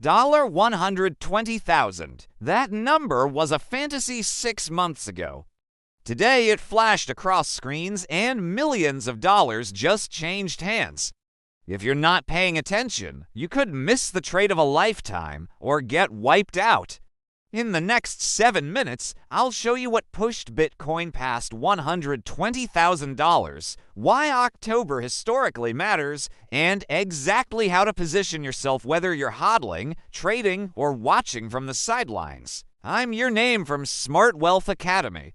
$120,000. That number was a fantasy 6 months ago. Today it flashed across screens and millions of dollars just changed hands. If you're not paying attention, you could miss the trade of a lifetime or get wiped out. In the next 7 minutes, I'll show you what pushed Bitcoin past $120,000, why October historically matters, and exactly how to position yourself whether you're hodling, trading, or watching from the sidelines. I'm your name from Smart Wealth Academy.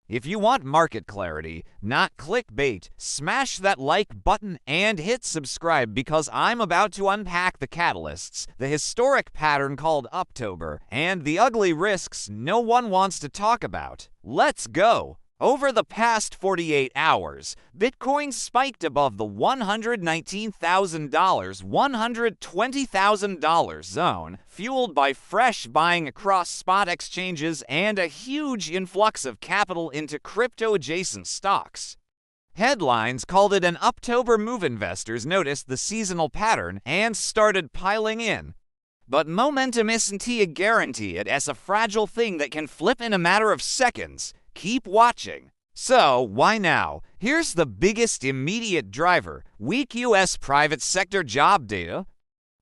If you want market clarity, not clickbait, smash that like button and hit subscribe because I'm about to unpack the catalysts, the historic pattern called Uptober, and the ugly risks no one wants to talk about. Let's go! Over the past 48 hours, Bitcoin spiked above the $119,000, $120,000 zone, fueled by fresh buying across spot exchanges and a huge influx of capital into crypto-adjacent stocks. Headlines called it an Uptober move. Investors noticed the seasonal pattern and started piling in. But momentum isn't a guarantee. It's a fragile thing that can flip in a matter of seconds. Keep watching. So, why now? Here's the biggest immediate driver: weak U.S. private sector job data.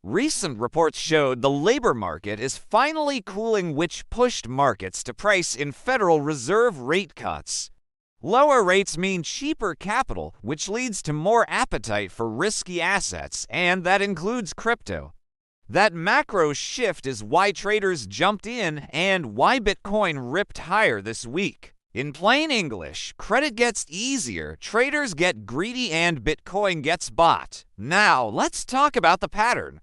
Recent reports showed the labor market is finally cooling, which pushed markets to price in Federal Reserve rate cuts. Lower rates mean cheaper capital, which leads to more appetite for risky assets, and that includes crypto. That macro shift is why traders jumped in and why Bitcoin ripped higher this week. In plain English, credit gets easier, traders get greedy, and Bitcoin gets bought. Now, let's talk about the pattern.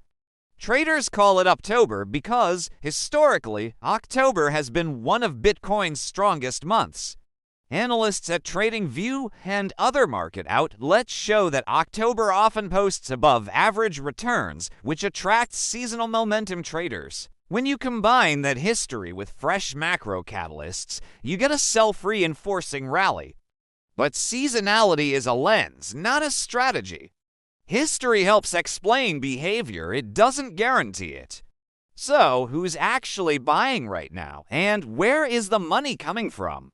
Traders call it Uptober because, historically, October has been one of Bitcoin's strongest months. Analysts at TradingView and other market outlets show that October often posts above average returns, which attracts seasonal momentum traders. When you combine that history with fresh macro catalysts, you get a self-reinforcing rally. But seasonality is a lens, not a strategy. History helps explain behavior, it doesn't guarantee it. So, who's actually buying right now, and where is the money coming from?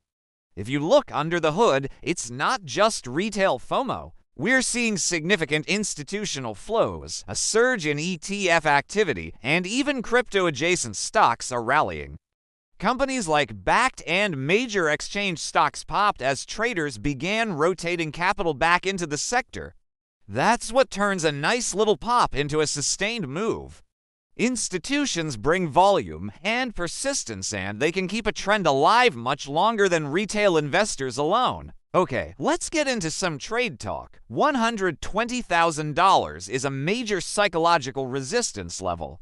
If you look under the hood, it's not just retail FOMO. We're seeing significant institutional flows, a surge in ETF activity, and even crypto-adjacent stocks are rallying. Companies like Bakkt and major exchange stocks popped as traders began rotating capital back into the sector. That's what turns a nice little pop into a sustained move. Institutions bring volume and persistence, and they can keep a trend alive much longer than retail investors alone. Okay, let's get into some trade talk. $120,000 is a major psychological resistance level.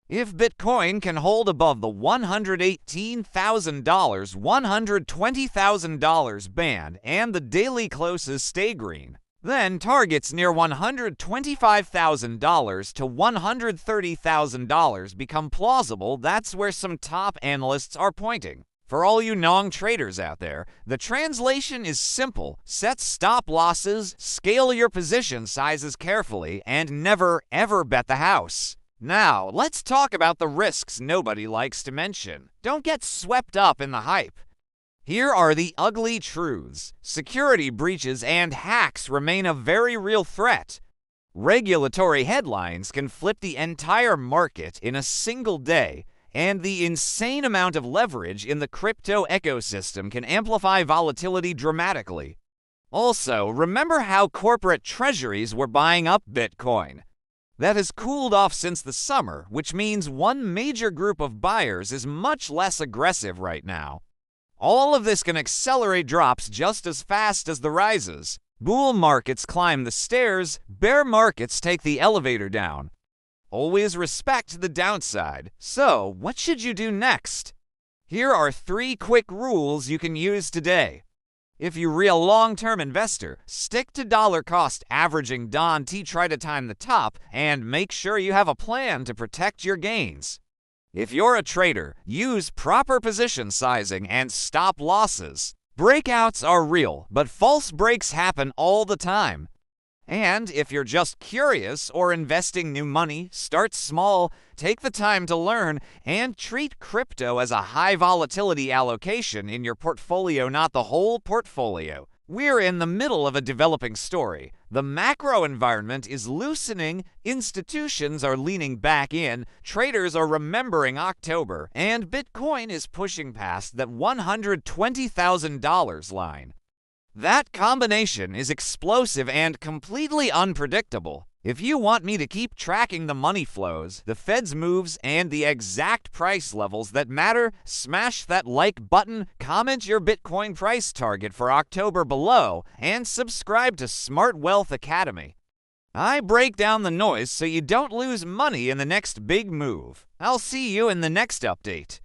If Bitcoin can hold above the $118,000, $120,000 band and the daily closes stay green, then targets near $125,000 to $130,000 become plausible. That's where some top analysts are pointing. For all you non-traders out there, the translation is simple. Set stop losses, scale your position sizes carefully, and never ever bet the house. Now, let's talk about the risks nobody likes to mention. Don't get swept up in the hype. Here are the ugly truths. Security breaches and hacks remain a very real threat. Regulatory headlines can flip the entire market in a single day, and the insane amount of leverage in the crypto ecosystem can amplify volatility dramatically. Also, remember how corporate treasuries were buying up Bitcoin. That has cooled off since the summer, which means one major group of buyers is much less aggressive right now. All of this can accelerate drops just as fast as the rises. Bull markets climb the stairs, bear markets take the elevator down. Always respect the downside. So, what should you do next? Here are 3 quick rules you can use today. If you're a real long-term investor, stick to dollar cost averaging. Try to time the top and make sure you have a plan to protect your gains. If you're a trader, use proper position sizing and stop losses. Breakouts are real, but false breaks happen all the time. And if you're just curious or investing new money, start small. Take the time to learn and treat crypto as a high volatility allocation in your portfolio, not the whole portfolio. We're in the middle of a developing story. The macro environment is loosening, institutions are leaning back in, traders are remembering October, and Bitcoin is pushing past that $120,000 line. That combination is explosive and completely unpredictable. If you want me to keep tracking the money flows, the Fed's moves, and the exact price levels that matter, smash that like button, comment your Bitcoin price target for October below, and subscribe to Smart Wealth Academy. I break down the noise so you don't lose money in the next big move. I'll see you in the next update.